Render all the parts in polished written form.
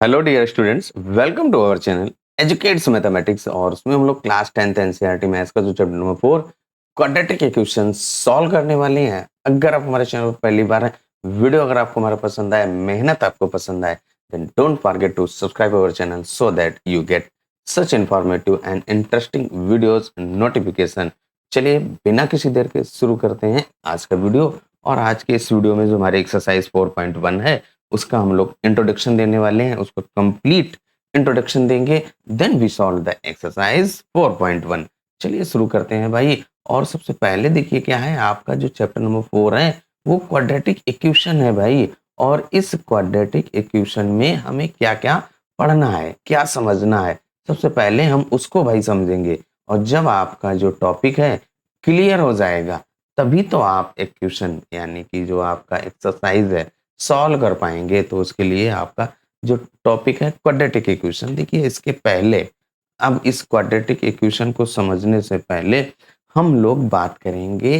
Hello dear students, welcome to our channel Educates Mathematics. और उसमें हम लोग क्लास 10th एनसीईआरटी मैथ्स का जो chapter number 4 quadratic equation solve करने वाले हैं। अगर आप हमारे चैनल पर पहली बार है, वीडियो अगर आपको हमारा पसंद आए, मेहनत आपको पसंद आए, then don't forget to subscribe our channel so that you get such informative and interesting videos notification. चलिए बिना किसी देर के शुरू करते हैं आज का वीडियो। और आज के इस वीडियो में जो हमारे एक्सरसाइज 4.1 है उसका हम लोग इंट्रोडक्शन देने वाले हैं, उसको कंप्लीट इंट्रोडक्शन देंगे, then we solve the exercise 4.1। चलिए शुरू करते हैं भाई। और सबसे पहले देखिए क्या है, आपका जो चैप्टर नंबर 4 है वो क्वाड्रेटिक इक्वेशन है भाई। और इस क्वाड्रेटिक इक्वेशन में हमें क्या क्या पढ़ना है, क्या समझना है, सबसे पहले हम उसको भाई समझेंगे। और जब आपका जो टॉपिक है क्लियर हो जाएगा तभी तो आप इक्वेशन यानी कि जो आपका एक्सरसाइज है सॉल्व कर पाएंगे। तो उसके लिए आपका जो टॉपिक है क्वाड्रेटिक इक्वेशन, देखिए इसके पहले, अब इस क्वाड्रेटिक इक्वेशन को समझने से पहले हम लोग बात करेंगे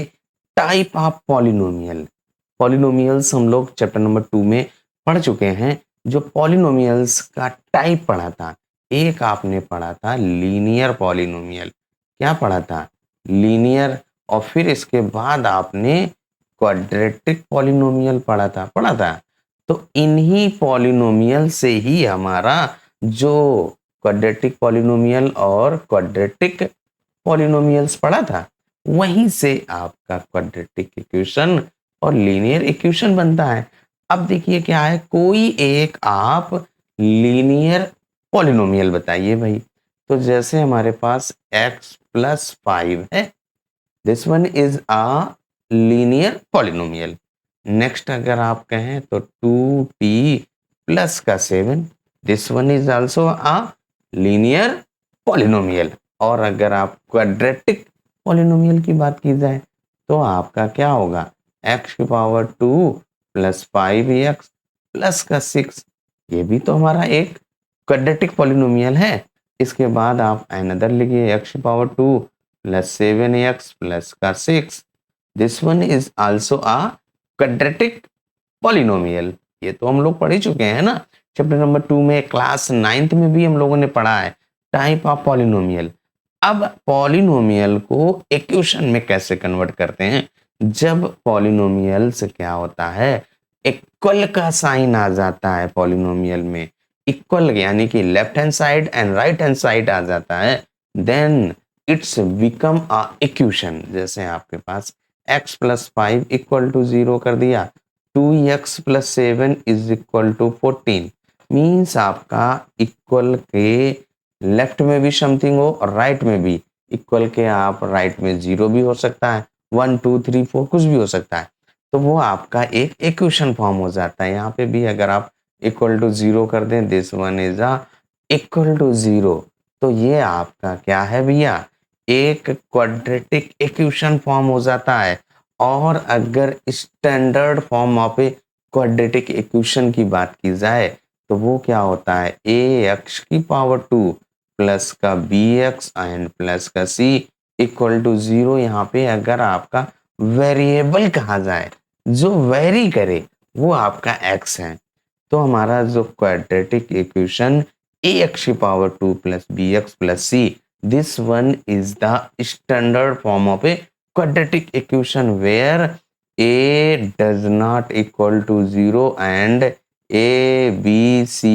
टाइप ऑफ पॉलिनोमियल। पॉलिनोमियल्स हम लोग चैप्टर नंबर 2 में पढ़ चुके हैं। जो पॉलिनोमियल्स का टाइप पढ़ा था, एक आपने पढ़ा था लीनियर पॉलिनोमियल। क्या पढ़ा था? लीनियर। और फिर इसके बाद आपने क्वाड्रेटिक पॉलिनोमियल पढ़ा था। तो इन्हीं पॉलिनोमियल से ही हमारा जो क्वाड्रेटिक पॉलिनोमियल और क्वाड्रेटिक पॉलिनोमियल्स पढ़ा था, वहीं से आपका क्वाड्रेटिक इक्वेशन और लीनियर इक्वेशन बनता है। अब देखिए क्या है, कोई एक आप लीनियर पॉलिनोमियल बताइए भाई। तो जैसे हमारे पास x प्लस 5 है, this one is a linear polynomial. Next अगर आप कहें तो 2t प्लस का 7, this one is also a linear polynomial. और अगर आप क्वाड्रेटिक पॉलिनोमियल की बात की जाए तो आपका क्या होगा, x की पावर 2 प्लस 5x प्लस का 6, ये भी तो हमारा एक क्वाड्रेटिक पॉलिनोमियल है। इसके बाद आप अनदर लिखिए x की पावर 2 प्लस 7x प्लस का 6, this one is also a quadratic polynomial. ये तो हम लोग पढ़ ही चुके हैं ना, चैप्टर नंबर 2 में, क्लास 9th में भी हम लोगों ने पढ़ा है टाइप ऑफ पॉलिनोमियल। अब पॉलिनोमियल को इक्वेशन में कैसे कन्वर्ट करते हैं? जब पॉलिनोमियल से क्या होता है, इक्वल का साइन आ जाता है पॉलिनोमियल में, इक्वल यानी कि left hand side and right hand side आ जाता है, then it's become a equation. जैसे आपके पास x प्लस 5 इक्वल टू 0 कर दिया, 2x plus 7 is equal to 14, means आपका इक्वल के लेफ्ट में भी समथिंग हो और राइट में भी। इक्वल के आप राइट में 0 भी हो सकता है, 1 2 3 4 कुछ भी हो सकता है, तो वो आपका एक इक्वेशन फॉर्म हो जाता है। यहाँ पे भी अगर आप इक्वल टू 0 कर दें, this one is a equal to 0, तो ये आपका क्या है भैया, एक क्वाड्रेटिक इक्वेशन फॉर्म हो जाता है। और अगर standard form of a quadratic equation की बात की जाए तो वो क्या होता है, ax की पावर 2 प्लस का bx एंड प्लस का c इक्वल टू 0। यहाँ पे अगर आपका वेरिएबल कहा जाए जो वेरी करे वो आपका x है, तो हमारा जो क्वाड्रेटिक इक्वेशन ax की power 2 plus bx plus c, this one is the standard form of a quadratic equation where a does not equal to 0 and a b c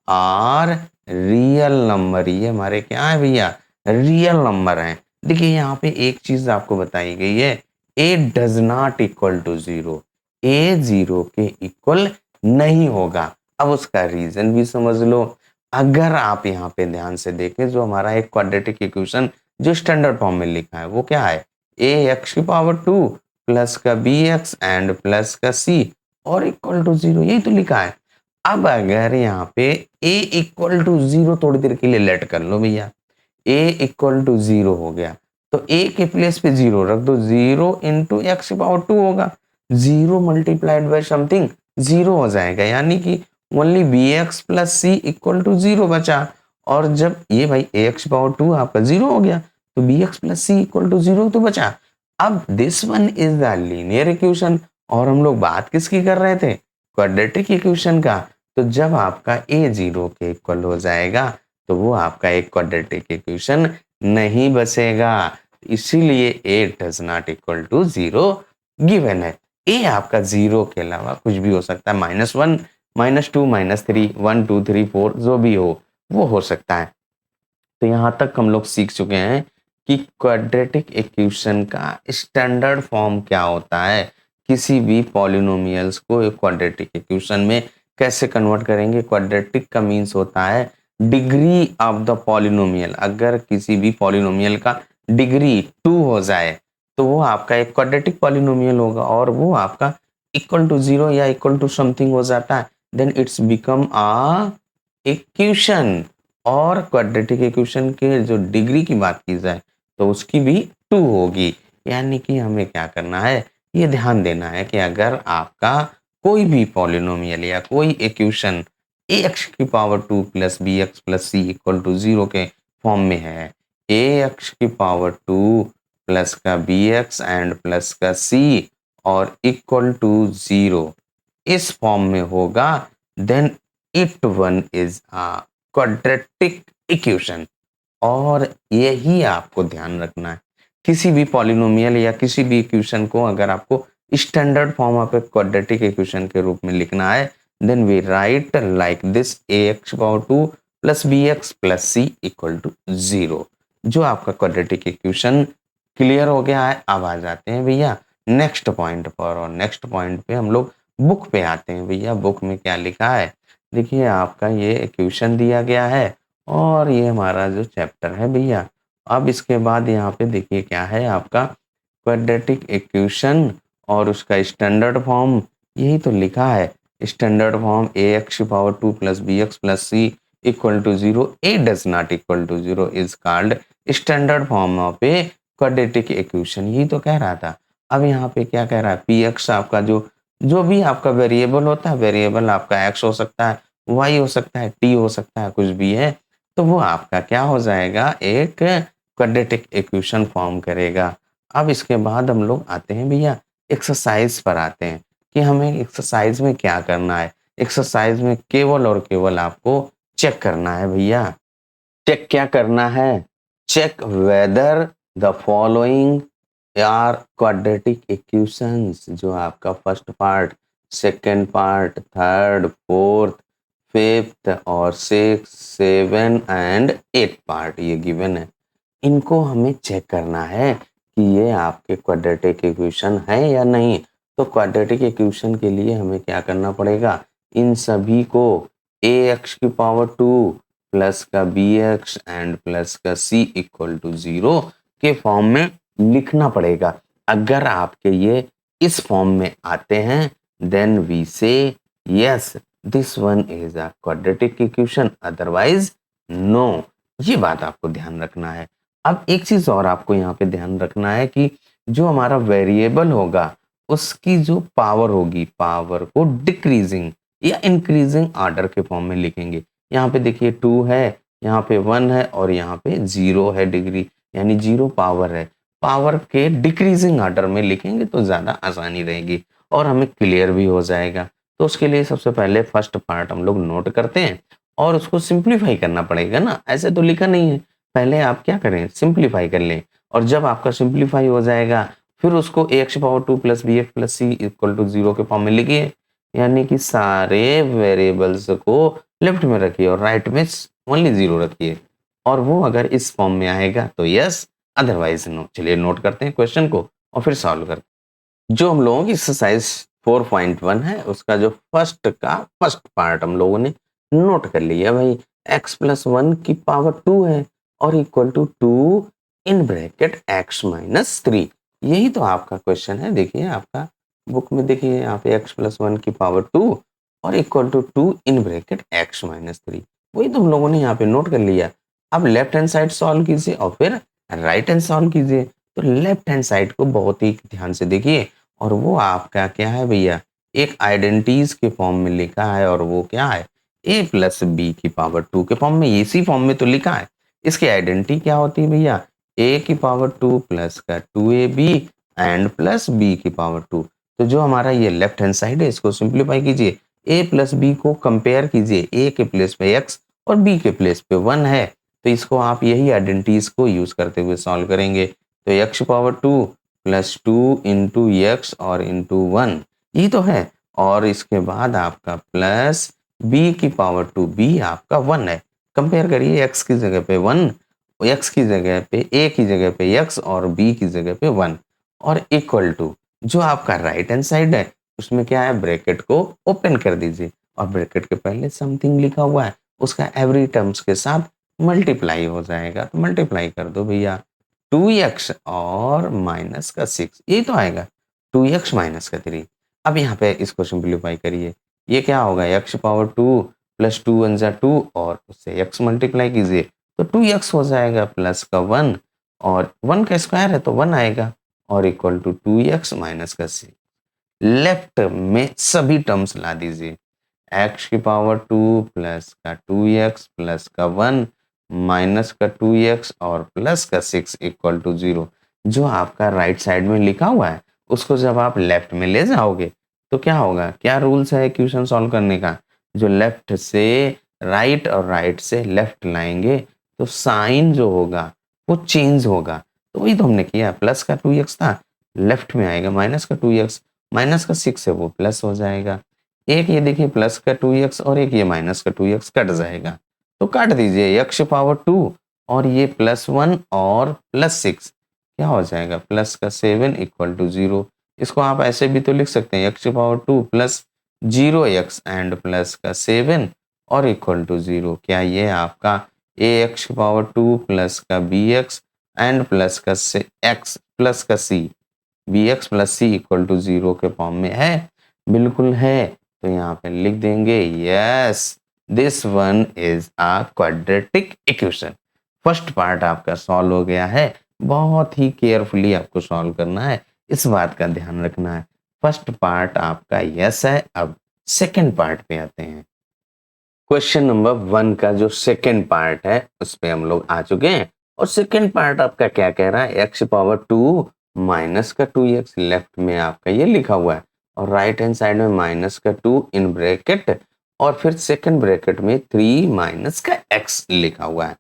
are real number. ये हमारे क्या है भैया, real number हैं। देखिए यहाँ पे एक चीज आपको बताई गई है, a does not equal to 0, a 0 के इक्वल नहीं होगा। अब उसका रीजन भी समझ लो। अगर आप यहाँ पे ध्यान से देखें, जो हमारा एक क्वाड्रेटिक इक्वेशन जो स्टैंडर्ड फॉर्म में लिखा है वो क्या है, ax की पावर 2 प्लस का bx एंड प्लस का c और इक्वल टू 0, यही तो लिखा है। अब अगर यहाँ पे a इक्वल टू 0 थोड़ी देर के लिए लेट कर लो भैया, a इक्वल टू 0 हो गया तो a के प्लेस पे 0 रख दो, 0 इंटू एक्स की पावर 2 होगा, 0 मल्टीप्लाइड बाय समथिंग 0 हो जाएगा, यानी कि only bx plus C equal to 0 बचा। और जब ये भाई ax पावर 2 आपका 0 हो गया तो bx plus C equal to 0 तो बचा। अब this one is the linear equation. और हम लोग बात किसकी कर रहे थे, क्वाड्रेटिक इक्वेशन का। तो जब आपका a 0 के इक्वल हो जाएगा तो वो आपका एक क्वाड्रेटिक इक्वेशन नहीं बचेगा, इसीलिए a does not equal to 0 given है। a आपका 0 के अलावा कुछ भी हो सकता है, -1, -2, -3, 1, 2, 3, 4 जो भी हो वो हो सकता है। तो यहाँ तक हम लोग सीख चुके हैं कि क्वाड्रेटिक इक्वेशन का स्टैंडर्ड फॉर्म क्या होता है, किसी भी पॉलिनोमियल्स को एक क्वाड्रेटिक इक्वेशन में कैसे कन्वर्ट करेंगे। क्वाड्रेटिक का मीन्स होता है डिग्री ऑफ द पॉलिनोमियल। अगर किसी भी पॉलिनोमियल का डिग्री 2 हो जाए तो वो आपका एक क्वाड्रेटिक पॉलिनोमियल होगा, और वो आपका इक्वल टू 0 या इक्वल टू समथिंग हो जाता है, then it's become a equation. और क्वाड्रेटिक इक्वेशन के जो डिग्री की बात की जाए तो उसकी भी 2 होगी। यानी कि हमें क्या करना है, ये ध्यान देना है कि अगर आपका कोई भी पॉलिनोमियल या कोई इक्वेशन ax की power 2 plus bx plus c equal to 0 के फॉर्म में है, ax की पावर 2 प्लस का bx एंड प्लस का c और इक्वल टू 0 इस फॉर्म में होगा, then it one is a quadratic equation. और यही आपको ध्यान रखना है, किसी भी पॉलिनोमियल या किसी भी इक्वेशन को अगर आपको standard form of a quadratic equation के रूप में लिखना है, then we write like this ax power 2 plus bx plus c equal to 0। जो आपका क्वाड्रेटिक इक्वेशन क्लियर हो गया है। अब आ जाते हैं भैया नेक्स्ट पॉइंट पर, और नेक्स्ट पॉइंट पे हम लोग बुक पे आते हैं। भैया बुक में क्या लिखा है, देखिए आपका ये इक्वेशन दिया गया है और ये हमारा जो चैप्टर है भैया। अब इसके बाद यहाँ पे देखिए क्या है आपका क्वाड्रेटिक इक्वेशन और उसका स्टैंडर्ड फॉर्म, यही तो लिखा है standard form ax power 2 plus bx plus c equal to 0, a does not equal to 0 is called standard form of a quadratic equation. यही तो कह रहा था। अब यहाँ पे क्या कह रहा है, px आपका जो जो भी आपका वेरिएबल होता है, वेरिएबल आपका x हो सकता है, y हो सकता है, t हो सकता है, कुछ भी है, तो वो आपका क्या हो जाएगा, एक क्वाड्रेटिक इक्वेशन फॉर्म करेगा। अब इसके बाद हम लोग आते हैं भैया एक्सरसाइज पर आते हैं कि हमें एक्सरसाइज में क्या करना है। एक्सरसाइज में केवल और केवल आपको चेक करना है भैया। चेक क्या करना है, check whether the following are quadratic equations. जो आपका first part, second part, third, fourth, fifth और six, seven and eight part ये गिवन है, इनको हमें चेक करना है कि ये आपके क्वाड्रेटिक इक्वेशन है या नहीं। तो क्वाड्रेटिक इक्वेशन के लिए हमें क्या करना पड़ेगा, इन सभी को ax की पावर 2 प्लस का bx एंड प्लस का c इक्वल टू 0 के फॉर्म में लिखना पड़ेगा। अगर आपके ये इस फॉर्म में आते हैं, then we say yes this one is a quadratic equation, otherwise no. ये बात आपको ध्यान रखना है। अब एक चीज और आपको यहाँ पे ध्यान रखना है कि जो हमारा वेरिएबल होगा उसकी जो पावर होगी, पावर को डिक्रीजिंग या इंक्रीजिंग ऑर्डर के फॉर्म में लिखेंगे। यहाँ पे देखिए 2 है, यहाँ पे 1 है और यहाँ पे 0 है डिग्री, यानी 0 पावर है। पावर के डिक्रीजिंग ऑर्डर में लिखेंगे तो ज्यादा आसानी रहेगी और हमें क्लियर भी हो जाएगा। तो उसके लिए सबसे पहले फर्स्ट पार्ट हम लोग नोट करते हैं और उसको सिंप्लीफाई करना पड़ेगा ना, ऐसे तो लिखा नहीं है। पहले आप क्या करें, सिंप्लीफाई कर लें, और जब आपका सिंप्लीफाई हो जाएगा फिर उसको ax power 2 plus bx plus c equal to 0 के फॉर्म में लिखिए। यानी कि सारे वेरिएबल्स को लेफ्ट में रखिए और राइट में ओनली 0 रखिए, और वो अगर इस फॉर्म में आएगा तो यस, अदरवाइज नो। चलिए नोट करते हैं क्वेश्चन को और फिर सॉल्व करते हैं। जो हम लोगों की एक्सरसाइज 4.1 है उसका जो फर्स्ट पार्ट हम लोगों ने नोट कर लिया भाई, x प्लस 1 की पावर 2 है और equal to 2 in bracket x minus 3। यही तो आपका क्वेश्चन है। देखिए आपका बुक में देखिए यहाँ पे x प्लस 1 की पावर 2 और equal to 2 in bracket x minus 3, वही तो हम लोगों ने यहाँ पे नोट कर लिया। अब लेफ्ट हैंड साइड सॉल्व कीजिए और फिर राइट हैंड सॉल्व कीजिए। तो लेफ्ट हैंड साइड को बहुत ही ध्यान से देखिए, और वो आपका क्या है भैया, एक आइडेंटिटीज के फॉर्म में लिखा है, और वो क्या है, a प्लस बी की पावर 2 के फॉर्म में, इसी फॉर्म में तो लिखा है। इसकी आइडेंटिटी क्या होती है भैया, a की पावर 2 प्लस का 2ab एंड प्लस b की पावर 2। तो जो हमारा ये लेफ्ट हैंड साइड है इसको सिंप्लीफाई कीजिए, ए प्लस बी को कंपेयर कीजिए, ए के प्लेस पे एक्स और बी के प्लेस पे 1 है, तो इसको आप यही आइडेंटिटीज को यूज करते हुए सॉल्व करेंगे। तो x power 2 plus 2 into x और इंटू 1 ये तो है, और इसके बाद आपका प्लस बी की पावर 2, बी आपका 1 है। कंपेयर करिए, एक्स की जगह पे 1, एक्स की जगह पे, ए की जगह पे एक्स और बी की जगह पे 1, और इक्वल टू जो आपका राइट हैंड साइड है उसमें क्या है, ब्रैकेट को ओपन कर दीजिए और ब्रैकेट के पहले समथिंग लिखा हुआ है उसका एवरी टर्म्स के साथ मल्टीप्लाई हो जाएगा, तो मल्टीप्लाई कर दो भैया, 2x और माइनस का 6 यही तो आएगा, 2x माइनस का 3। अब यहाँ पे इसको सिंप्लीफाई करिए, ये क्या होगा, x पावर 2 प्लस 2 1 जा 2 और उससे x मल्टीप्लाई कीजिए तो 2x हो जाएगा प्लस का 1, और 1 का स्क्वायर है तो 1 आएगा, और इक्वल टू 2x माइनस का 6। लेफ्ट में सभी टर्म्स ला दीजिए, x की पावर 2 प्लस का 2x प्लस का 1 माइनस का 2x और प्लस का 6 इक्वल टू 0। जो आपका राइट साइड में लिखा हुआ है उसको जब आप लेफ्ट में ले जाओगे तो क्या होगा, क्या रूल्स है इक्वेशन सॉल्व करने का, जो लेफ्ट से राइट और राइट से लेफ्ट लाएंगे तो साइन जो होगा वो चेंज होगा। तो वही तो हमने किया, प्लस का 2x था लेफ्ट में आएगा माइनस का 2x, माइनस का 6 है वो प्लस हो जाएगा, एक ये देखिए प्लस का 2x और एक ये माइनस का 2x कट जाएगा, तो काट दीजिए, x पावर 2 और ये प्लस 1 और प्लस 6 क्या हो जाएगा, प्लस का 7 इक्वल टू 0। इसको आप ऐसे भी तो लिख सकते हैं, x power 2 plus 0x and plus का 7 और इक्वल टू 0। क्या ये आपका ax पावर 2 प्लस का bx एंड प्लस का x प्लस का c, bx plus c equal to 0 के फॉर्म में है? बिल्कुल है। तो यहाँ पे लिख देंगे yes this one is a quadratic equation. First part आपका सॉल्व हो गया है, बहुत ही केयरफुली आपको सॉल्व करना है, इस बात का ध्यान रखना है। फर्स्ट पार्ट आपका यस है। अब सेकंड पार्ट पे आते हैं। क्वेश्चन नंबर 1 का जो सेकंड पार्ट है उस पे हम लोग आ चुके हैं, और सेकंड पार्ट आपका क्या कह रहा है, एक्स पावर 2 माइनस का 2x लेफ्ट में आपका ये लिखा हुआ है, और राइट हैंड साइड में माइनस का 2 इन ब्रैकेट और फिर सेकंड ब्रैकेट में 3 माइनस का x लिखा हुआ है।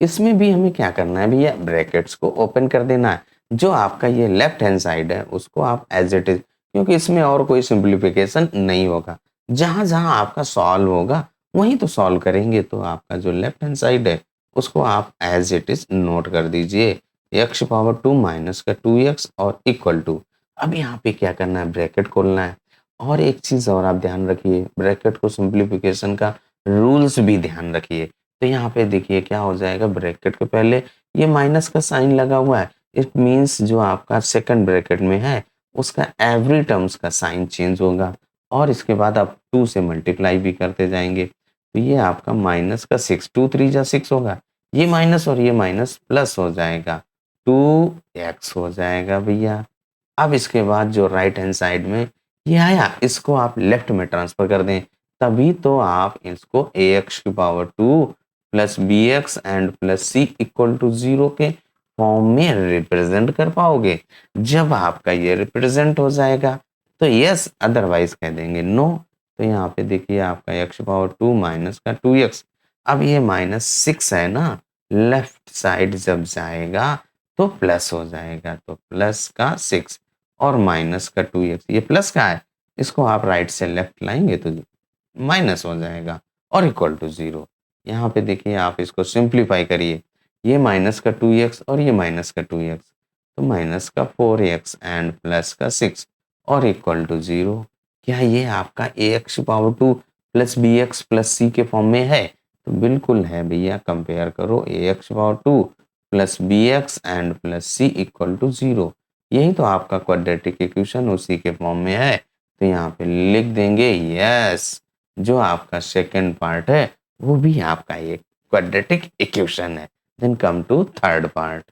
इसमें भी हमें क्या करना है भैया, ब्रैकेट्स को ओपन कर देना है। जो आपका ये लेफ्ट हैंड साइड है उसको आप एज इट इज, क्योंकि इसमें और कोई सिंप्लीफिकेशन नहीं होगा, जहां जहां आपका सॉल्व होगा वहीं तो सॉल्व करेंगे। तो आपका जो लेफ्ट हैंड साइड है उसको आप एज इट इज नोट कर दीजिए, एक्स पावर 2 माइनस का 2x और इक्वल टू, अब यहाँ पे क्या करना है, ब्रैकेट खोलना है। और एक चीज और आप ध्यान रखिए, ब्रैकेट को सिंप्लीफिकेशन का रूल्स भी ध्यान रखिए। तो यहाँ पे देखिए क्या हो जाएगा, ब्रैकेट के पहले ये माइनस का साइन लगा हुआ है, इट मीन्स जो आपका सेकंड ब्रैकेट में है उसका एवरी टर्म्स का साइन चेंज होगा, और इसके बाद आप 2 से मल्टीप्लाई भी करते जाएंगे। तो ये आपका माइनस का 6, 2 3 जा 6 होगा, ये माइनस और ये माइनस प्लस हो जाएगा, 2x हो जाएगा भैया। अब इसके बाद जो राइट हैंड साइड में ये आया इसको आप लेफ्ट में ट्रांसफर कर दें, तभी तो आप इसको ax की power 2 plus bx and plus c equal to 0 के फॉर्म में रिप्रेजेंट कर पाओगे। जब आपका ये रिप्रेजेंट हो जाएगा तो यस, अदरवाइज कह देंगे नो। तो यहाँ पे देखिए आपका x पावर 2 माइनस का 2x, अब ये माइनस 6 है ना, लेफ्ट साइड जब जाएगा तो प्लस हो जाएगा, तो प्लस का 6 और माइनस का 2x, ये प्लस का है, इसको आप राइट से लेफ्ट लाएंगे तो माइनस हो जाएगा और इक्वल टू 0। यहाँ पे देखिए आप इसको सिंप्लीफाई करिए, ये माइनस का 2x और ये माइनस का 2x, तो माइनस का 4x एंड प्लस का 6 और इक्वल टू 0। क्या ये आपका ax power 2 plus bx plus c के फॉर्म में है? तो बिल्कुल है भैया, कंपेयर करो, ax power 2 plus bx and plus c equal to 0। यही तो आपका क्वाड्रेटिक इक्वेशन उसी के फॉर्म में है। तो यहाँ पे लिख देंगे यस, जो आपका सेकंड पार्ट है वो भी आपका एक क्वाड्रेटिक इक्वेशन है। Then come to third part.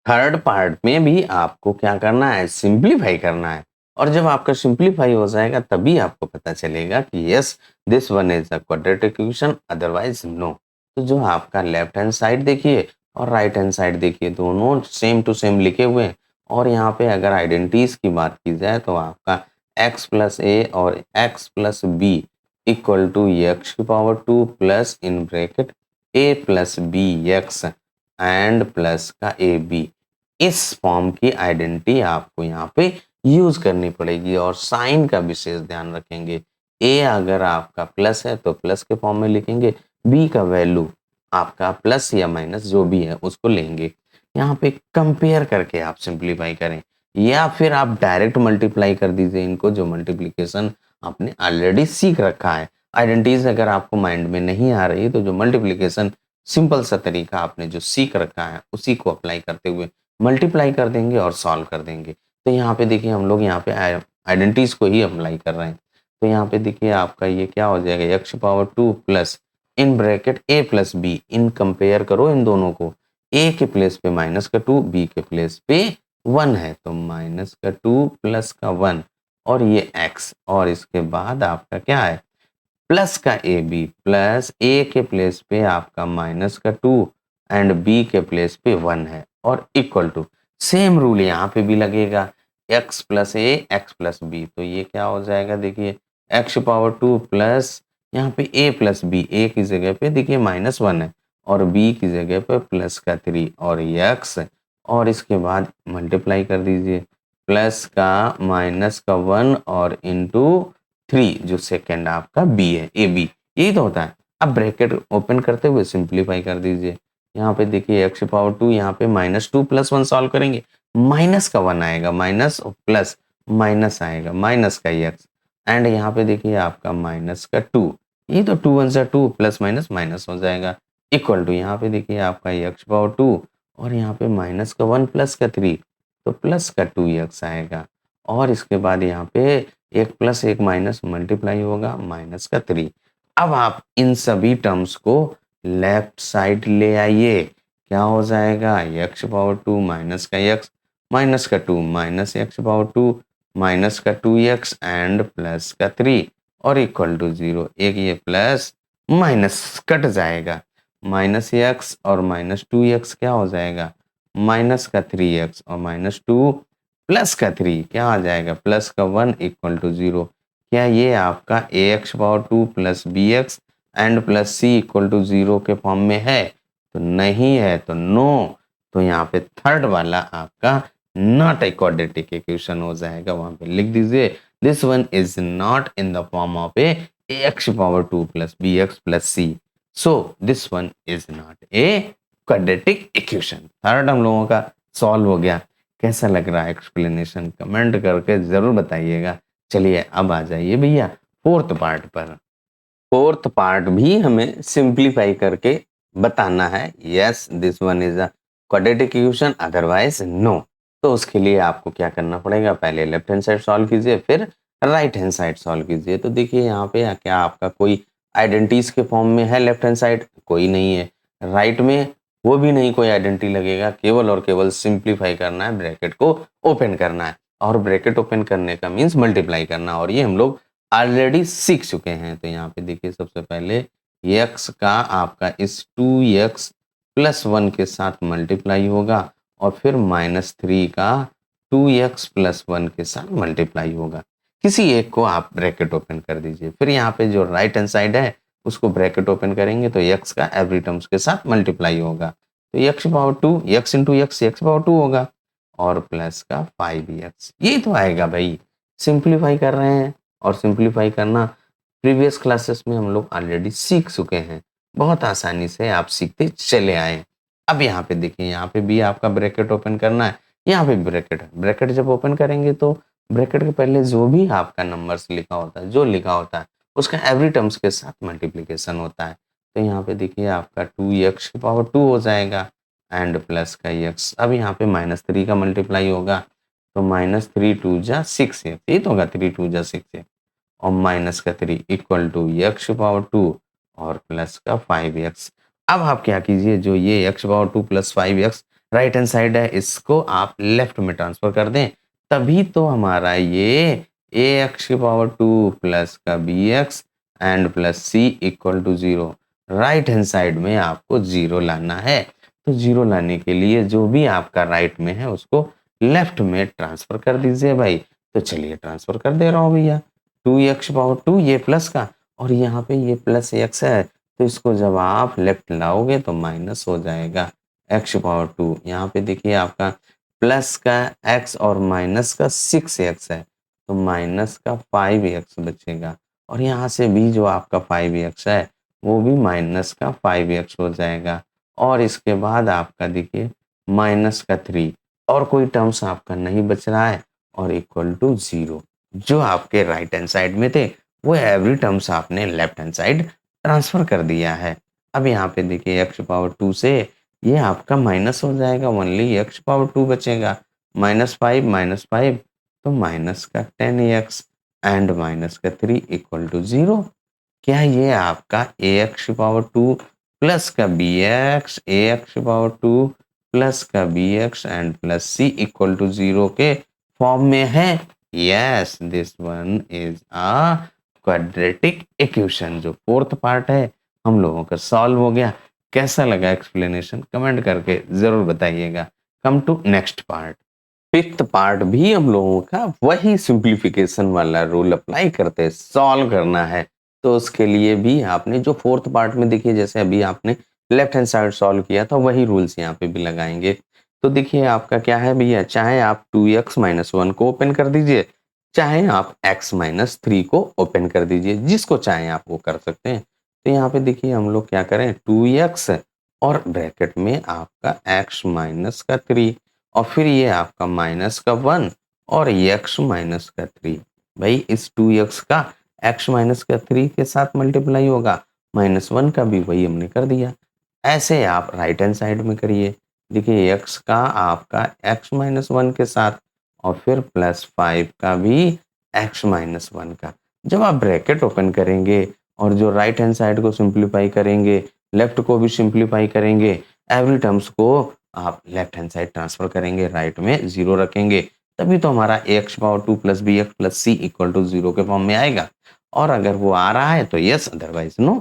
Third part में भी आपको क्या करना है, सिंप्लीफाई करना है, और जब आपका सिंप्लीफाई हो जाएगा तभी आपको पता चलेगा कि yes this one is a quadratic equation, otherwise no. तो जो आपका लेफ्ट हैंड साइड देखिए और राइट हैंड साइड देखिए, दोनों सेम टू सेम लिखे हुए हैं, और यहाँ पे अगर आइडेंटिटीज की बात की जाए तो आपका x प्लस ए और x plus B equal to x की power 2 plus in bracket A plus B x and plus का ए बी। इस फॉर्म की आइडेंटिटी आपको यहाँ पे यूज करनी पड़ेगी और साइन का विशेष ध्यान रखेंगे। ए अगर आपका प्लस है तो प्लस के फॉर्म में लिखेंगे, बी का वैल्यू आपका प्लस या माइनस जो भी है उसको लेंगे। यहाँ पे कंपेयर करके आप सिंप्लीफाई करें या फिर आप डायरेक्ट मल्टीप्लाई कर दीजिए इनको, जो मल्टीप्लिकेशन आपने ऑलरेडी सीख रखा है। आइडेंटिटीज अगर आपको माइंड में नहीं आ रही तो जो मल्टीप्लिकेशन सिंपल सा तरीका आपने जो सीख रखा है उसी को अप्लाई करते हुए मल्टीप्लाई कर देंगे और सॉल्व कर देंगे। तो यहाँ पे देखिए हम लोग यहाँ पे आइडेंटिटीज को ही अप्लाई कर रहे हैं। तो यहाँ पे देखिए आपका ये क्या हो जाएगा, x power 2 plus in bracket A plus b. इन कंपेयर करो इन दोनों को, ए के प्लेस पे माइनस का 2, बी के प्लेस पे 1 है तो माइनस का 2 प्लस का 1 और ये x, और इसके बाद आपका क्या है प्लस का ए बी, प्लस ए के प्लेस पे आपका माइनस का 2 एंड बी के प्लेस पे 1 है और इक्वल टू सेम रूल यहाँ पे भी लगेगा, x प्लस ए एक्स प्लस बी। तो ये क्या हो जाएगा देखिए x पावर 2 प्लस यहाँ पे a प्लस बी, a की जगह पे देखिए -1 है और b की जगह पे प्लस का 3 और x, और इसके बाद मल्टीप्लाई कर दीजिए प्लस का माइनस का 1 और इंटू 3 जो सेकेंड आपका b है, ए बी, यही तो होता है। अब ब्रैकेट ओपन करते हुए सिंप्लीफाई कर दीजिए। यहाँ पे देखिए एक्स पावर 2, यहाँ पे -2 प्लस 1 सॉल्व करेंगे, माइनस का 1 आएगा, माइनस और प्लस माइनस आएगा, माइनस का एक्स एंड यहाँ पे देखिए आपका माइनस का 2, ये तो 2 1 से 2 प्लस माइनस माइनस हो जाएगा, इक्वल टू यहाँ पे देखिए आपका एक्स पावर 2 और यहाँ पे माइनस का 1 प्लस का 3 तो प्लस का 2x आएगा और इसके बाद यहाँ पे एक प्लस एक माइनस मल्टीप्लाई होगा माइनस का 3। अब आप इन सभी टर्म्स को लेफ्ट साइड ले आइए, क्या हो जाएगा एक्स पावर 2 माइनस का एक्स माइनस का 2 माइनस एक्स पावर 2 माइनस का 2x एंड प्लस का 3 और इक्वल टू 0। एक ये प्लस माइनस कट जाएगा, माइनस एक्स और माइनस 2x क्या हो जाएगा माइनस का 3x और -2 प्लस का 3 क्या आ जाएगा प्लस का 1 इक्वल टू 0। क्या ये आपका ax power 2 plus bx and plus c equal to 0 के फॉर्म में है? तो नहीं है तो नो। तो यहाँ पे थर्ड वाला आपका नॉट ए क्वाड्रेटिक इक्वेशन हो जाएगा, वहां पे लिख दीजिए this one is not in the form of A ax power 2 plus bx plus c, so this one is not a quadratic equation. Third हम लोगों का सॉल्व हो गया। कैसा लग रहा है एक्सप्लेनेशन, कमेंट करके जरूर बताइएगा। चलिए अब आ जाइए भैया फोर्थ पार्ट पर। फोर्थ पार्ट भी हमें सिंप्लीफाई करके बताना है। Yes this one is a quadratic equation otherwise no. तो उसके लिए आपको क्या करना पड़ेगा, पहले लेफ्ट हैंड साइड सॉल्व कीजिए फिर राइट हैंड साइड सॉल्व कीजिए। तो देखिए यहाँ पे क्या आपका कोई आइडेंटिटीज के फॉर्म में है लेफ्ट हैंड साइड, कोई नहीं है। राइट में वो भी नहीं कोई आइडेंटिटी लगेगा, केवल और केवल सिंप्लीफाई करना है, ब्रैकेट को ओपन करना है और ब्रैकेट ओपन करने का मीन्स मल्टीप्लाई करना, और ये हम लोग ऑलरेडी सीख चुके हैं। तो यहाँ पे देखिए सबसे पहले x का आपका इस 2x प्लस 1 के साथ मल्टीप्लाई होगा और फिर -3 का 2x प्लस 1 के साथ मल्टीप्लाई होगा। किसी एक को आप ब्रैकेट ओपन कर दीजिए, फिर यहाँ पे जो राइट हैंड साइड है उसको ब्रैकेट ओपन करेंगे तो x का एवरी टर्म्स के साथ मल्टीप्लाई होगा। तो x power 2 x into x power 2 होगा और प्लस का 5x, यही तो आएगा भाई। सिंप्लीफाई कर रहे हैं और सिंप्लीफाई करना प्रीवियस क्लासेस में हम लोग ऑलरेडी सीख चुके हैं, बहुत आसानी से आप सीखते चले आए। अब यहाँ पे देखिए, यहाँ पे भी आपका ब्रैकेट ओपन करना है, यहाँ पे ब्रैकेट है। ब्रैकेट जब ओपन करेंगे तो ब्रैकेट के पहले जो भी आपका नंबर्स लिखा होता है, जो लिखा होता है उसका एवरी टर्म्स के साथ मल्टीप्लिकेशन होता है। तो यहाँ पे देखिए आपका 2x की पावर 2 हो जाएगा एंड प्लस का x। अब यहाँ पे -3 का मल्टीप्लाई होगा तो -3 2 जा 6x, ये तो होगा 3 2 जा 6x और माइनस का 3 इक्वल टू x पावर 2 और प्लस का 5x। अब आप क्या कीजिए, जो ये x power 2 plus 5x right hand side है इसको आप लेफ्ट में ट्रांसफर कर दें, तभी तो हमारा ये ax की पावर 2 प्लस का bx and plus c equal to 0। Right hand side में आपको 0 लाना है, तो 0 लाने के लिए जो भी आपका राइट में है उसको लेफ्ट में ट्रांसफर कर दीजिए भाई। तो चलिए ट्रांसफर कर दे रहा हूँ भैया, 2x पावर 2 ये प्लस का और यहाँ पे ये प्लस एक्स है, तो इसको जब आप लेफ्ट लाओगे तो माइनस हो जाएगा एक्स पावर 2। यहाँ पे देखिए आपका प्लस का एक्स और माइनस का 6x है, तो माइनस का 5x बचेगा। और यहाँ से भी जो आपका 5x है वो भी माइनस का 5x हो जाएगा। और इसके बाद आपका देखिए माइनस का 3 और कोई टर्म्स आपका नहीं बच रहा है और इक्वल टू 0। जो आपके राइट हैंड साइड में थे वो एवरी टर्म्स आपने लेफ्ट हैंड साइड ट्रांसफर कर दिया है। अब यहाँ पे देखिए एक्स पावर 2 से ये आपका माइनस हो जाएगा, ओनली एक्स पावर 2 बचेगा। -5 तो माइनस का 10x एंड माइनस का 3 इक्वल टू 0। क्या ये आपका ax पावर 2 प्लस का bx ax पावर 2 प्लस का bx and plus c equal to 0 के फॉर्म में है? Yes, this one is a quadratic equation. जो फोर्थ पार्ट है हम लोगों का सॉल्व हो गया। कैसा लगा एक्सप्लेनेशन कमेंट करके जरूर बताइएगा। Come to next part. Fifth part भी हम लोगों का वही सिंप्लीफिकेशन वाला रूल अप्लाई करते सॉल्व करना है। तो उसके लिए भी आपने जो फोर्थ पार्ट में देखिए, जैसे अभी आपने लेफ्ट हैंड साइड सॉल्व किया था वही रूल्स यहाँ पे भी लगाएंगे। तो देखिए आपका क्या है भैया, चाहे आप 2x माइनस 1 को ओपन कर दीजिए, चाहे आप x माइनस 3 को ओपन कर दीजिए, जिसको चाहे आप वो कर सकते हैं। तो यहाँ पे देखिए हम लोग क्या करें, 2x और ब्रैकेट में आपका x माइनस का 3 और फिर ये आपका माइनस का 1 और x माइनस का 3। भाई इस 2x का x माइनस का 3 के साथ मल्टीप्लाई होगा, -1 का भी वही हमने कर दिया। ऐसे आप राइट हैंड साइड में करिए। देखिए x का आपका x माइनस 1 के साथ और फिर +5 का भी x माइनस 1 का। जब आप ब्रैकेट ओपन करेंगे और जो राइट हैंड साइड को सिंप्लीफाई करेंगे, लेफ्ट को भी सिंप्लीफाई करेंगे, एवरी टर्म्स को आप लेफ्ट हैंड साइड ट्रांसफर करेंगे, राइट में 0 रखेंगे, तभी तो हमारा ax power 2 plus bx plus c equal to 0 के फॉर्म में आएगा। और अगर वो आ रहा है तो यस, अदरवाइज नो।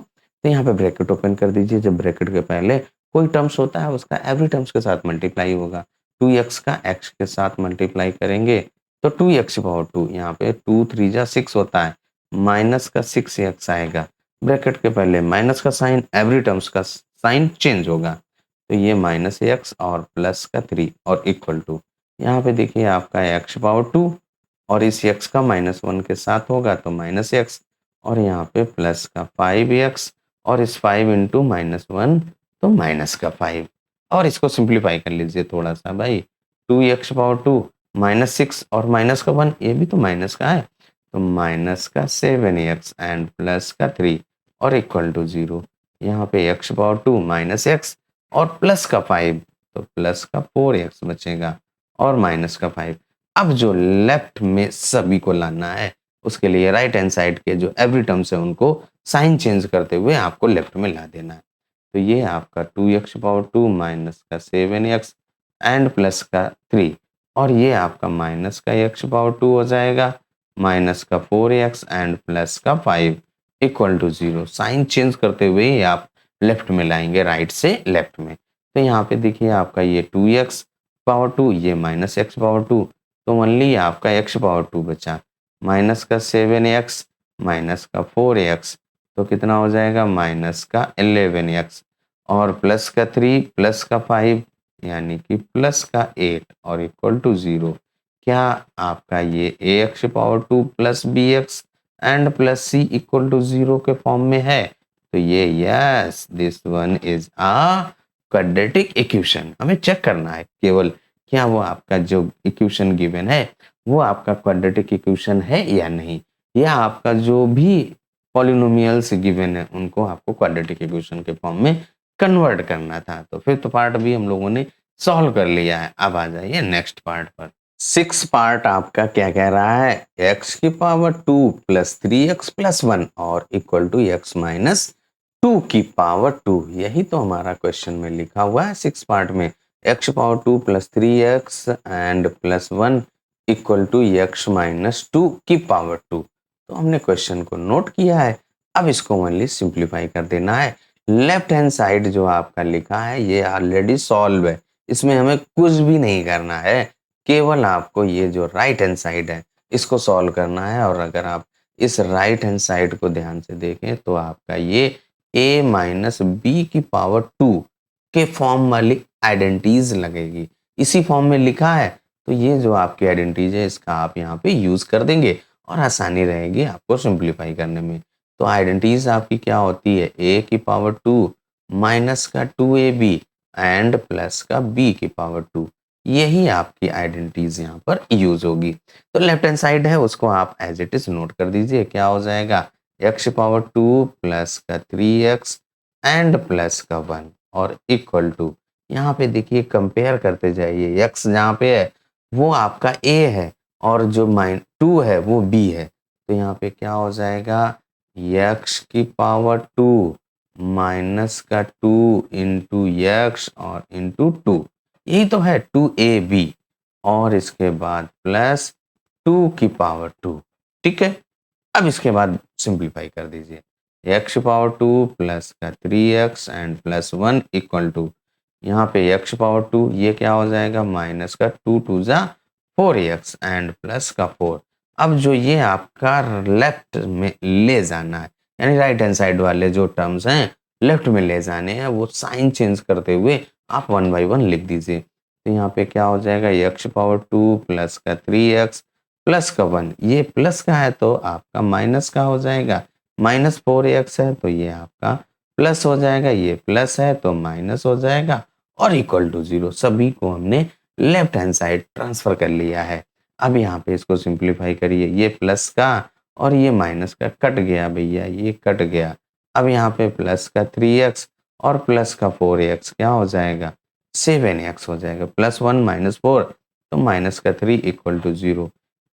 तो यहाँ पे ब्रैकेट ओपन कर दीजिए। जब ब्रैकेट के पहले कोई टर्म्स होता है उसका एवरी टर्म्स के साथ मल्टीप्लाई होगा। 2x का x के साथ मल्टीप्लाई करेंगे तो 2x पावर 2, यहाँ पे 2 3 जा 6 होता है, माइनस का 6x आएगा। ब्रैकेट के पहले माइनस का साइन, एवरी टर्म्स का साइन चेंज होगा, तो ये -x और प्लस का 3 और इक्वल टू, यहाँ पे देखिए आपका x पावर 2 और इस x का -1 के साथ होगा तो -x और यहाँ पे प्लस का 5x और इस 5 इंटू -1 तो माइनस का 5। और इसको सिंप्लीफाई कर लीजिए थोड़ा सा भाई, 2x पावर 2 -6 और माइनस का 1, ये भी तो माइनस का है, तो माइनस का 7x एंड प्लस का 3 और इक्वल टू 0। यहाँ पे x पावर 2 -x और प्लस का 5 तो प्लस का 4x बचेगा और माइनस का 5। अब जो लेफ्ट में सभी को लाना है उसके लिए राइट हैंड साइड के जो एवरी टर्म्स है उनको साइन चेंज करते हुए आपको लेफ्ट में ला देना है। तो ये आपका 2x पावर 2 माइनस का 7x एंड प्लस का 3 और ये आपका माइनस का x पावर 2 हो जाएगा, माइनस का 4x एंड प्लस का 5 इक्वल टू 0। साइन चेंज करते हुए ही आप लेफ्ट में लाएंगे, राइट से लेफ्ट में। तो यहाँ पे देखिए आपका ये 2x पावर 2, ये माइनस x पावर 2, तो ओनली आपका x पावर 2 बचा, माइनस का 7x माइनस का 4x तो कितना हो जाएगा, माइनस का 11x और प्लस का 3 प्लस का 5 यानी कि प्लस का 8 और इक्वल टू 0। क्या आपका ये ax power 2 plus bx and plus c equal to 0 के फॉर्म में है? तो ये yes, this one is a quadratic equation. हमें चेक करना है केवल क्या वो आपका जो इक्वेशन गिवन है वो आपका क्वाड्रेटिक इक्वेशन है या नहीं, या आपका जो भी पॉलिनोमियल्स गिवन है उनको आपको क्वाड्रेटिक इक्वेशन के फॉर्म में कन्वर्ट करना था। तो फिफ्थ पार्ट भी हम लोगों ने सॉल्व कर लिया है। अब आ जाइए नेक्स्ट पार्ट पर। सिक्स पार्ट आपका क्या कह रहा है, x की पावर 2 प्लस 3x प्लस 1 और इक्वल टू x माइनस 2 की पावर 2। यही तो हमारा क्वेश्चन में लिखा हुआ है सिक्स पार्ट में, x power 2 plus 3x and plus 1 equal to x minus 2 की पावर 2। तो हमने क्वेश्चन को नोट किया है, अब इसको ओनली सिंप्लीफाई कर देना है। लेफ्ट हैंड साइड जो आपका लिखा है ये ऑलरेडी सॉल्व है, इसमें हमें कुछ भी नहीं करना है, केवल आपको ये जो राइट हैंड साइड है इसको सॉल्व करना है। और अगर आप इस राइट हैंड साइड को ध्यान से देखें तो आपका ये a माइनस बी की पावर 2 के फॉर्म वाली आइडेंटिटीज लगेगी। इसी फॉर्म में लिखा है तो ये जो आपकी आइडेंटिटीज है इसका आप यहाँ पे यूज कर देंगे और आसानी रहेगी आपको सिंप्लीफाई करने में। तो आइडेंटिटीज आपकी क्या होती है, a की पावर 2 माइनस का 2ab एंड प्लस का b की पावर 2। यही आपकी आइडेंटिटीज यहाँ पर यूज होगी। तो लेफ्ट हैंड साइड है उसको आप एज इट इज नोट कर दीजिए। क्या हो जाएगा, x पावर 2 प्लस का 3x एंड प्लस का 1 और इक्वल टू, यहाँ पे देखिए कंपेयर करते जाइए। x जहाँ पे है वो आपका a है और जो -2 है वो b है। तो यहाँ पे क्या हो जाएगा, x की पावर 2 माइनस का 2 इंटू एक्स और इंटू 2, यही तो है 2ab और इसके बाद प्लस 2 की पावर 2। ठीक है, अब इसके बाद सिंप्लीफाई कर दीजिए। x पावर 2 प्लस का 3x and plus 1 equal to, यहाँ पे x पावर 2 ये क्या हो जाएगा, माइनस का 2 2 जा 4x एंड प्लस का 4। अब जो ये आपका लेफ्ट में ले जाना है, यानी राइट हैंड साइड वाले जो टर्म्स हैं लेफ्ट में ले जाने हैं, वो साइन चेंज करते हुए आप 1 बाई 1 लिख दीजिए। तो यहाँ पे क्या हो जाएगा, x पावर 2 प्लस का 3x प्लस का 1, ये प्लस का है तो आपका माइनस का हो जाएगा। माइनस 4x है तो ये आपका प्लस हो जाएगा, ये प्लस है तो माइनस हो जाएगा और इक्वल टू 0। सभी को हमने लेफ्ट हैंड साइड ट्रांसफर कर लिया है। अब यहाँ पे इसको सिंप्लीफाई करिए, ये प्लस का और ये माइनस का कट गया भैया, ये कट गया। अब यहाँ पे प्लस का 3x और प्लस का 4x क्या हो जाएगा, 7x हो जाएगा। प्लस 1 माइनस 4 तो माइनस का 3 इक्वल टू 0।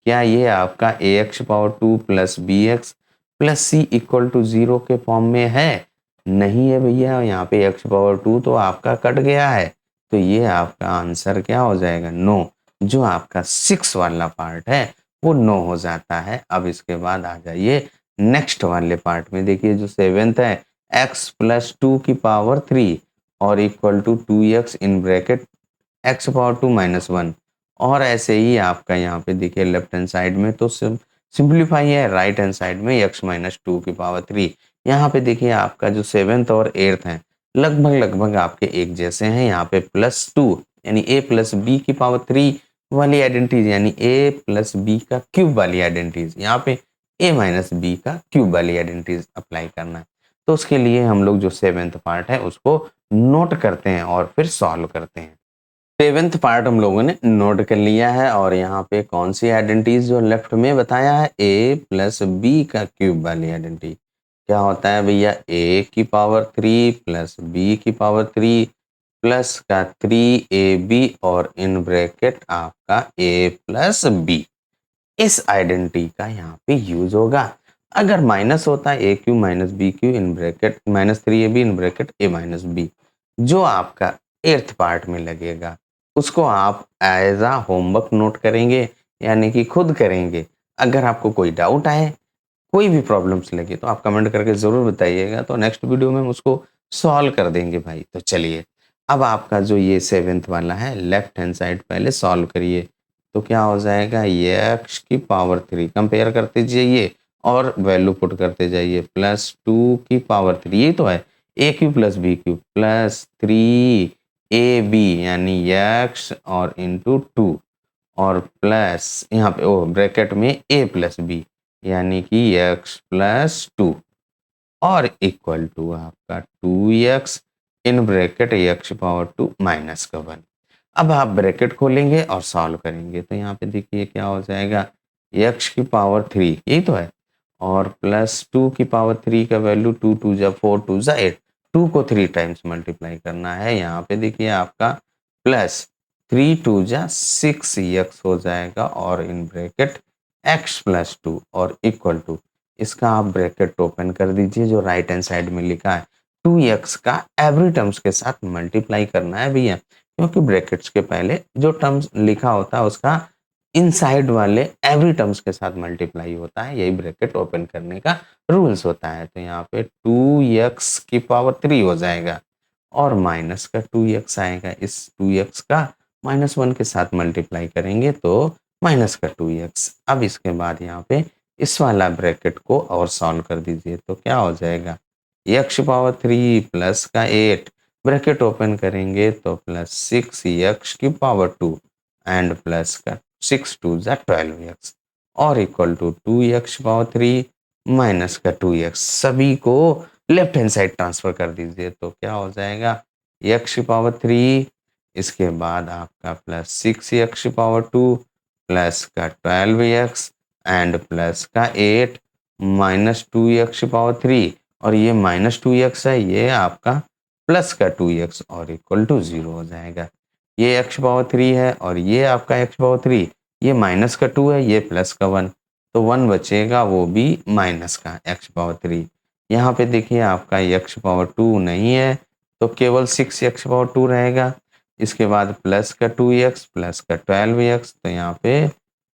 क्या ये आपका ax power 2 plus bx plus c equal to 0 के फॉर्म में है? नहीं है भैया, यहाँ पे x पावर 2 तो आपका कट गया है, तो ये आपका आंसर क्या हो जाएगा, नो। जो आपका 6 वाला पार्ट है वो नो हो जाता है। अब इसके बाद आ जाइए नेक्स्ट वाले पार्ट में। देखिए जो 7th है, x प्लस 2 की पावर 3 और equal to 2x in bracket x power 2 minus 1। और ऐसे ही आपका यहाँ पे देखिए लेफ्ट हैंड साइड में तो सिंप्लीफाई है, राइट हैंड साइड में x माइनस 2 की पावर 3। यहाँ पे देखिए आपका जो 7th और 8th है लगभग आपके एक जैसे हैं। यहाँ पे प्लस 2 यानी a प्लस बी की पावर 3 वाली आइडेंटिटीज, यानी a प्लस बी का क्यूब वाली आइडेंटिटीज, यहाँ पे a माइनस बी का क्यूब वाली आइडेंटिटीज अप्लाई करना है। तो उसके लिए हम लोग जो 7th पार्ट है उसको नोट करते हैं और फिर सॉल्व करते हैं। 7th पार्ट हम लोगों ने नोट कर लिया है और यहाँ पे कौन सी आइडेंटिटीज जो लेफ्ट में बताया है, a प्लस बी का क्यूब वाली आइडेंटिटी। क्या होता है भैया, a की पावर 3 प्लस b की पावर 3 प्लस का 3ab और इन ब्रैकेट आपका a प्लस b। इस आइडेंटिटी का यहाँ पे यूज होगा। अगर माइनस होता है a cube minus b cube in bracket minus 3ab in bracket a minus b, जो आपका 8th पार्ट में लगेगा उसको आप एज आ होमवर्क नोट करेंगे, यानी कि खुद करेंगे। अगर आपको कोई डाउट आए, कोई भी प्रॉब्लम्स लगे तो आप कमेंट करके ज़रूर बताइएगा, तो नेक्स्ट वीडियो में हम उसको सॉल्व कर देंगे भाई। तो चलिए अब आपका जो ये 7th वाला है लेफ्ट हैंड साइड पहले सॉल्व करिए। तो क्या हो जाएगा, ये x की पावर 3 कंपेयर करते जाइए और वैल्यू पुट करते जाइए। प्लस 2 की पावर 3, ये तो है a cube plus b cube plus 3ab यानी x और इंटू 2 और प्लस यहाँ पे ओ ब्रैकेट में a प्लस बी यानी कि x प्लस 2 और इक्वल टू आपका 2x in bracket x power 2 minus का 1। अब आप ब्रैकेट खोलेंगे और सॉल्व करेंगे तो यहाँ पे देखिए क्या हो जाएगा, x की पावर 3 यही तो है और प्लस 2 की पावर 3 का वैल्यू 2 2 जा 4 2 जा 8, 2 को 3 टाइम्स मल्टीप्लाई करना है। यहाँ पे देखिए आपका प्लस 3 2 जा 6x हो जाएगा और इन ब्रैकेट x प्लस 2 और इक्वल टू, इसका आप ब्रैकेट ओपन कर दीजिए। जो राइट हैंड साइड में लिखा है 2x का एवरी टर्म्स के साथ मल्टीप्लाई करना है भैया, क्योंकि ब्रैकेट्स के पहले जो टर्म्स लिखा होता है उसका इनसाइड वाले एवरी टर्म्स के साथ मल्टीप्लाई होता है, यही ब्रैकेट ओपन करने का रूल्स होता है। तो यहाँ पे 2x की पावर 3 हो जाएगा और माइनस का 2x आएगा। इस 2x का -1 के साथ मल्टीप्लाई करेंगे तो माइनस का 2x। अब इसके बाद यहाँ पे इस वाला ब्रैकेट को और सॉल्व कर दीजिए तो क्या हो जाएगा, x पावर 3 प्लस का 8 ब्रैकेट ओपन करेंगे तो प्लस 6x की पावर 2 एंड प्लस का 6 टू जा 12x और equal to 2x power 3 minus का 2x। सभी को लेफ्ट हैंड साइड ट्रांसफर कर दीजिए तो क्या हो जाएगा, x पावर 3 इसके बाद आपका प्लस 6x पावर 2 प्लस का 12x एंड प्लस का 8 माइनस 2x पावर 3 और ये माइनस 2x है, ये आपका प्लस का 2x और इक्वल टू 0 हो जाएगा। ये x पावर 3 है और ये आपका x पावर 3, ये माइनस का 2 है, ये प्लस का 1, तो 1 बचेगा वो भी माइनस का x पावर 3। यहाँ पे देखिए आपका x पावर 2 नहीं है तो केवल 6x पावर 2 रहेगा। इसके बाद प्लस का 2x प्लस का 12x तो यहाँ पे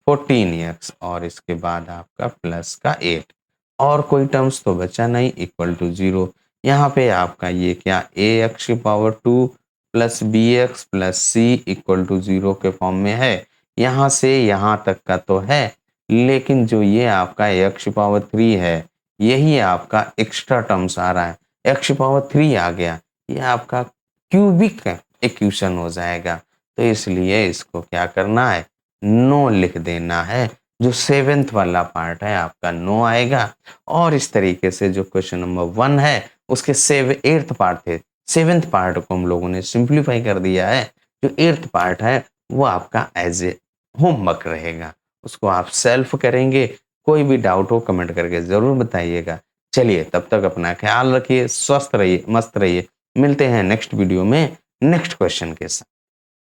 14x और इसके बाद आपका प्लस का 8 और कोई टर्म्स तो बचा नहीं, इक्वल टू 0। यहाँ पे आपका ये क्या ax power 2 plus bx plus c equal to 0 के फॉर्म में है। यहाँ से यहाँ तक का तो है, लेकिन जो ये आपका x पावर 3 है यही आपका एक्स्ट्रा टर्म्स आ रहा है, x पावर 3 आ गया, ये आपका क्यूबिक इक्वेशन हो जाएगा। तो इसलिए इसको क्या करना है, नो लिख देना है। जो 7th वाला पार्ट है आपका नो आएगा। और इस तरीके से जो क्वेश्चन नंबर 1 है उसके 8th पार्ट थे, 7th पार्ट को हम लोगों ने सिंप्लीफाई कर दिया है। जो 8th पार्ट है वो आपका एज ए होमवर्क रहेगा, उसको आप सेल्फ करेंगे। कोई भी डाउट हो कमेंट करके जरूर बताइएगा। चलिए तब तक अपना ख्याल रखिए, स्वस्थ रहिए, मस्त रहिए। मिलते हैं नेक्स्ट वीडियो में नेक्स्ट क्वेश्चन के साथ।